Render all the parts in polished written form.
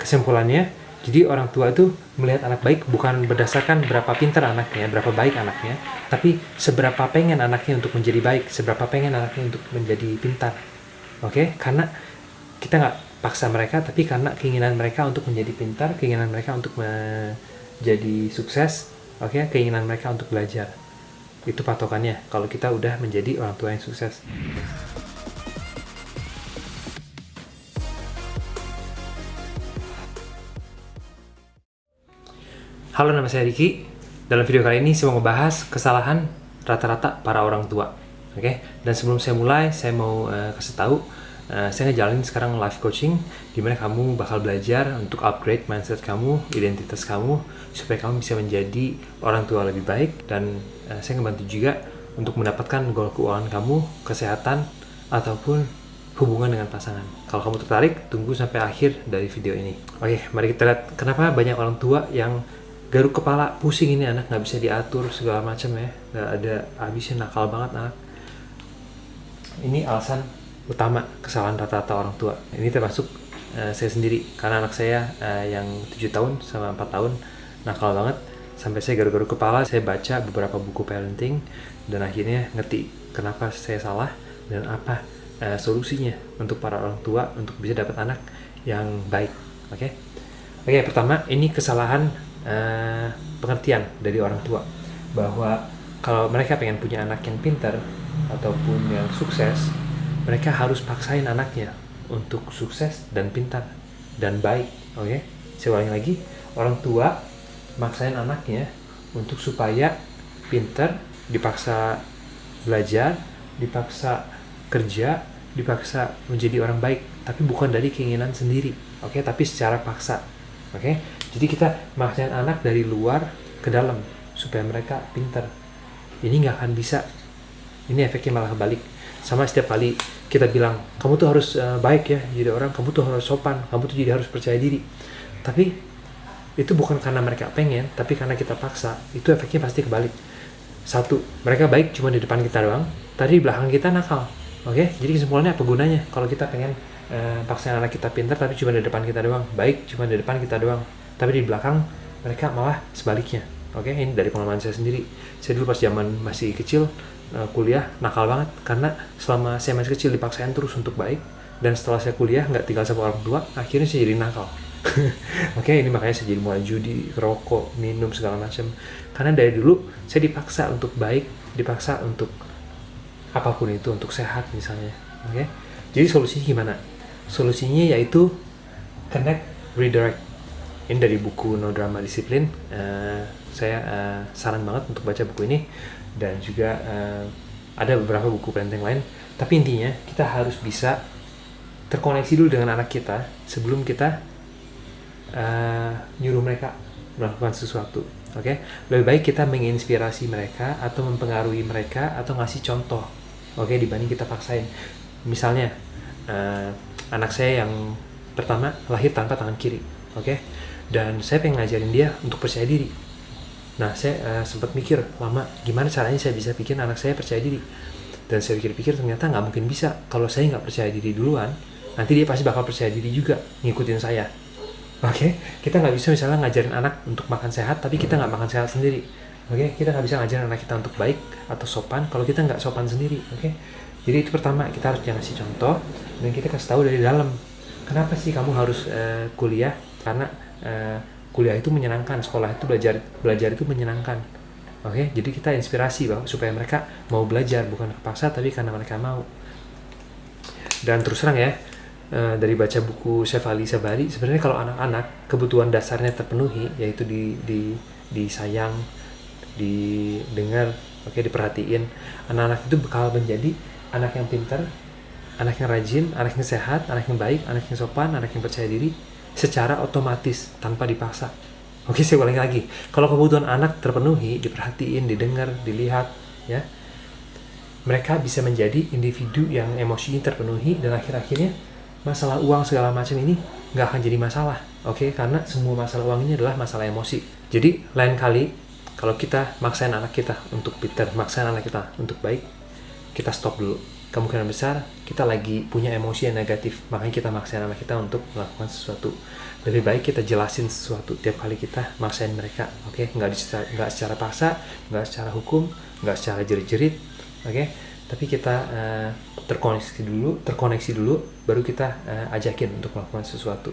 kesimpulannya, jadi orang tua itu melihat anak baik bukan berdasarkan berapa pintar anaknya, berapa baik anaknya, tapi seberapa pengen anaknya untuk menjadi baik, seberapa pengen anaknya untuk menjadi pintar. Oke? Karena kita nggak paksa mereka, tapi karena keinginan mereka untuk menjadi pintar, keinginan mereka untuk menjadi sukses, oke? Keinginan mereka untuk belajar. Itu patokannya kalau kita udah menjadi orang tua yang sukses. Halo, nama saya Ricky. Dalam video kali ini saya mau ngebahas kesalahan rata-rata para orang tua. Oke? Dan sebelum saya mulai, saya mau kasih tahu, saya ngejalanin sekarang life coaching, dimana kamu bakal belajar untuk upgrade mindset kamu, identitas kamu, supaya kamu bisa menjadi orang tua lebih baik. Dan saya ngebantu juga untuk mendapatkan goal keuangan kamu, kesehatan, ataupun hubungan dengan pasangan. Kalau kamu tertarik, tunggu sampai akhir dari video ini. Oke, mari kita lihat kenapa banyak orang tua yang garuk kepala, pusing, ini anak nggak bisa diatur segala macam ya, nggak ada habisnya, nakal banget anak. Ini alasan utama kesalahan rata-rata orang tua. Ini termasuk saya sendiri, karena anak saya yang 7 tahun sama 4 tahun nakal banget, sampai saya garuk-garuk kepala. Saya baca beberapa buku parenting dan akhirnya ngerti kenapa saya salah dan apa solusinya untuk para orang tua untuk bisa dapat anak yang baik. Oke, pertama, ini kesalahan pengertian dari orang tua, bahwa kalau mereka pengen punya anak yang pintar ataupun yang sukses, mereka harus paksain anaknya untuk sukses dan pintar dan baik. Oke, saya ulangi lagi, orang tua maksain anaknya untuk supaya pintar, dipaksa belajar, dipaksa kerja, dipaksa menjadi orang baik, tapi bukan dari keinginan sendiri. Oke, tapi secara paksa. Oke, jadi kita maksain anak dari luar ke dalam supaya mereka pintar. Ini nggak akan bisa. Ini efeknya malah kebalik. Sama setiap kali kita bilang, kamu tuh harus baik ya jadi orang, kamu tuh harus sopan, kamu tuh jadi harus percaya diri. Tapi itu bukan karena mereka pengen, tapi karena kita paksa. Itu efeknya pasti kebalik. Satu, mereka baik cuma di depan kita doang, tadi di belakang kita nakal. Oke, jadi kesimpulannya apa gunanya kalau kita pengen paksain anak kita pintar tapi cuma di depan kita doang, baik cuma di depan kita doang, tapi di belakang mereka malah sebaliknya. Oke, ini dari pengalaman saya sendiri. Saya dulu pas zaman masih kecil, kuliah, nakal banget, karena selama saya masih kecil dipaksain terus untuk baik, dan setelah saya kuliah nggak tinggal sama orang tua, akhirnya saya jadi nakal. Oke, ini makanya saya jadi mulai judi, rokok, minum segala macam, karena dari dulu saya dipaksa untuk baik, dipaksa untuk apapun itu, untuk sehat misalnya. Oke, jadi solusinya gimana? Solusinya yaitu connect, redirect. Ini dari buku No Drama Discipline. Saya saran banget untuk baca buku ini, dan juga ada beberapa buku parenting lain. Tapi intinya kita harus bisa terkoneksi dulu dengan anak kita sebelum kita nyuruh mereka melakukan sesuatu. Oke, lebih baik kita menginspirasi mereka atau mempengaruhi mereka atau ngasih contoh, oke, dibanding kita paksain. Misalnya anak saya yang pertama lahir tanpa tangan kiri, oke, dan saya pengen ngajarin dia untuk percaya diri. Nah, saya sempat mikir lama, gimana caranya saya bisa bikin anak saya percaya diri. Dan saya pikir-pikir ternyata nggak mungkin bisa. Kalau saya nggak percaya diri duluan, nanti dia pasti bakal percaya diri juga ngikutin saya. Oke, kita nggak bisa misalnya ngajarin anak untuk makan sehat, tapi kita nggak makan sehat sendiri. Oke, kita nggak bisa ngajarin anak kita untuk baik atau sopan kalau kita nggak sopan sendiri. Oke, jadi itu pertama, kita harus ngasih contoh, dan kita kasih tahu dari dalam. Kenapa sih kamu harus kuliah? Karena kuliah itu menyenangkan, sekolah itu belajar itu menyenangkan. Oke, jadi kita inspirasi bahwa supaya mereka mau belajar, bukan kepaksa tapi karena mereka mau. Dan terus terang ya, dari baca buku Chef Ali Sabari, sebenarnya kalau anak-anak kebutuhan dasarnya terpenuhi, yaitu disayang, didengar, oke, diperhatiin, anak-anak itu bakal menjadi anak yang pintar, anak yang rajin, anak yang sehat, anak yang baik, anak yang sopan, anak yang percaya diri secara otomatis tanpa dipaksa. Oke, saya ulangi lagi. Kalau kebutuhan anak terpenuhi, diperhatiin, didengar, dilihat, ya, mereka bisa menjadi individu yang emosinya terpenuhi, dan akhir-akhirnya masalah uang segala macam ini nggak akan jadi masalah. Oke, karena semua masalah uang ini adalah masalah emosi. Jadi lain kali kalau kita maksain anak kita untuk pintar, maksain anak kita untuk baik, kita stop dulu. kemungkinan besar kita lagi punya emosi yang negatif, makanya kita maksain anak kita untuk melakukan sesuatu. Lebih baik kita jelasin sesuatu tiap kali kita maksain mereka, oke? Nggak secara paksa, nggak secara hukum, nggak secara jerit-jerit, oke? Tapi kita terkoneksi dulu, baru kita ajakin untuk melakukan sesuatu.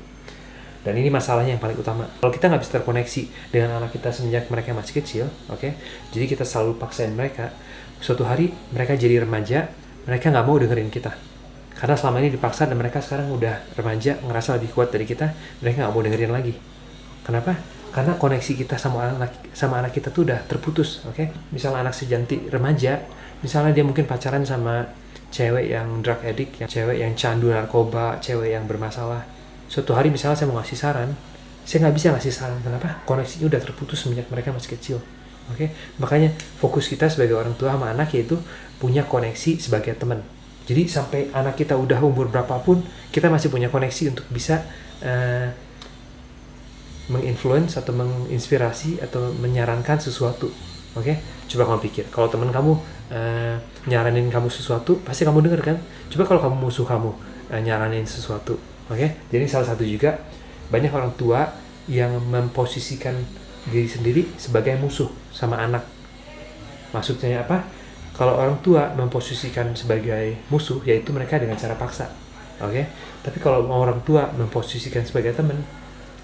Dan ini masalahnya yang paling utama. Kalau kita nggak bisa terkoneksi dengan anak kita semenjak mereka masih kecil, oke? Jadi kita selalu paksain mereka. Suatu hari mereka jadi remaja, mereka nggak mau dengerin kita. Karena selama ini dipaksa dan mereka sekarang udah remaja, ngerasa lebih kuat dari kita, mereka nggak mau dengerin lagi. Kenapa? Karena koneksi kita sama anak kita tuh udah terputus, oke? Misalnya anak sejanti remaja, misalnya dia mungkin pacaran sama cewek yang drug addict, cewek yang candu narkoba, cewek yang bermasalah. Suatu hari misalnya saya mau ngasih saran, saya nggak bisa ngasih saran. Kenapa? Koneksinya udah terputus semenjak mereka masih kecil, oke? Makanya fokus kita sebagai orang tua sama anak yaitu punya koneksi sebagai teman. Jadi sampai anak kita udah umur berapapun, kita masih punya koneksi untuk bisa menginfluence atau menginspirasi atau menyarankan sesuatu. Oke? Coba kamu pikir, kalau teman kamu nyaranin kamu sesuatu, pasti kamu denger kan? Coba kalau kamu musuh kamu nyaranin sesuatu. Oke? Jadi salah satu juga banyak orang tua yang memposisikan diri sendiri sebagai musuh sama anak. Maksudnya apa? Kalau orang tua memposisikan sebagai musuh, yaitu mereka dengan cara paksa, oke? Tapi kalau orang tua memposisikan sebagai teman,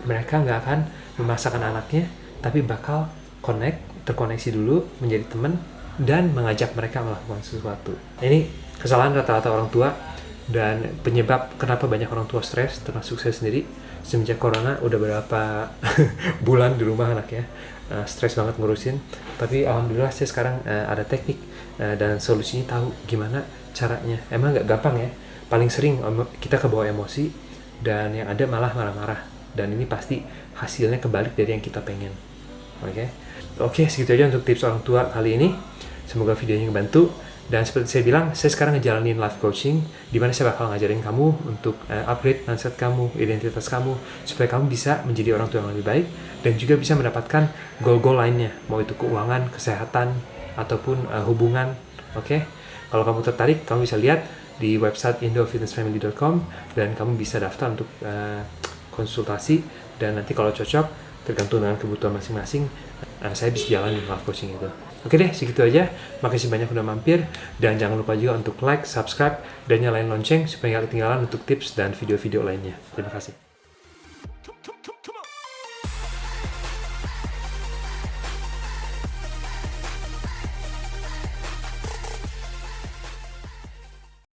mereka nggak akan memaksakan anaknya, tapi bakal terkoneksi dulu menjadi teman dan mengajak mereka melakukan sesuatu. Ini kesalahan rata-rata orang tua dan penyebab kenapa banyak orang tua stres, termasuk saya sendiri. Semenjak corona udah berapa bulan di rumah anaknya, stres banget ngurusin. Tapi alhamdulillah saya sekarang ada teknik dan solusinya, tahu gimana caranya. Emang nggak gampang ya, paling sering kita kebawa emosi dan yang ada malah marah-marah, dan ini pasti hasilnya kebalik dari yang kita pengen. Oke, segitu aja untuk tips orang tua kali ini. Semoga videonya ngebantu. Dan seperti saya bilang, saya sekarang ngejalanin life coaching, di mana saya bakal ngajarin kamu untuk upgrade mindset kamu, identitas kamu, supaya kamu bisa menjadi orang tua yang lebih baik, dan juga bisa mendapatkan goal-goal lainnya, mau itu keuangan, kesehatan, ataupun hubungan. Oke? Kalau kamu tertarik, kamu bisa lihat di website indofitnessfamily.com, dan kamu bisa daftar untuk konsultasi, dan nanti kalau cocok, tergantung dengan kebutuhan masing-masing, saya bisa jalanin life coaching itu. Oke deh, segitu aja. Makasih banyak udah mampir, dan jangan lupa juga untuk like, subscribe, dan nyalain lonceng supaya nggak ketinggalan untuk tips dan video-video lainnya. Terima kasih.